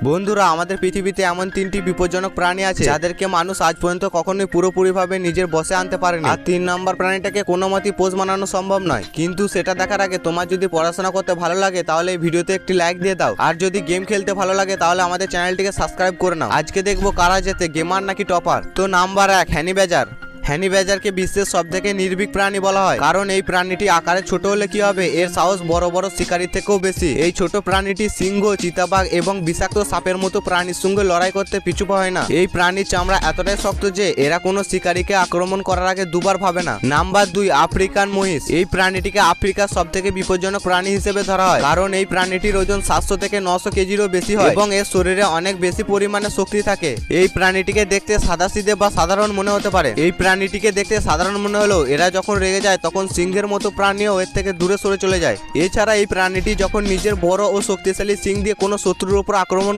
বন্ধুরা, আমাদের পৃথিবীতে এমন 3টি বিপজ্জনক প্রাণী আছে যাদেরকে মানুষ আজ পর্যন্ত কখনোই পুরোপুরিভাবে নিজের বশে আনতে পারেনি। আর 3 নম্বর প্রাণীটাকে কোনো মতেই পোষ মানানো সম্ভব নয়। কিন্তু সেটা দেখার আগে তোমার যদি পড়াশোনা করতে ভালো লাগে তাহলে এই ভিডিওতে একটি লাইক দিয়ে দাও, আর যদি গেম খেলতে ভালো লাগে তাহলে আমাদের চ্যানেলটিকে সাবস্ক্রাইব করে নাও। আজকে দেখবো কারা জেতে, গেমার নাকি টপার। তো নাম্বার 1, হ্যানি ব্যাজার। হ্যানি ব্যাজারকে বিশ্বের সবথেকে নির্ভীক প্রাণী বলা হয়, কারণ এই প্রাণীটি আকারে ছোট হলে কি হবে, এর সাহস বড় বড় শিকারীর থেকেও বেশি। এই ছোট প্রাণীটি সিংহ, চিতাবাঘ এবং বিষাক্ত সাপের মতো প্রাণীর সঙ্গে লড়াই করতে পিছু পায় না। এই প্রাণীর চামড়া এতটাই শক্ত যে এরা কোনো শিকারীকে আক্রমণ করার আগে দুবার ভাবে না। নাম্বার 2, আফ্রিকান মহিষ। এই প্রাণীটিকে আফ্রিকার সবথেকে বিপজ্জনক প্রাণী হিসেবে ধরা হয়, কারণ এই প্রাণীটির ওজন 700 থেকে 900 কেজিরও বেশি হয় এবং এর শরীরে অনেক বেশি পরিমাণে শক্তি থাকে। এই প্রাণীটিকে দেখতে সাদাসিধে বা সাধারণ মনে হতে পারে। এই প্রাণীটিকে দেখতে সাধারণ মনে হলেও এরা যখন রেগে যায় তখন সিংহের মতো প্রাণীও এর থেকে দূরে সরে চলে যায়। এছাড়া এই প্রাণীটি যখন নিজের বড় ও শক্তিশালী সিং দিয়ে কোনো শত্রুর উপর আক্রমণ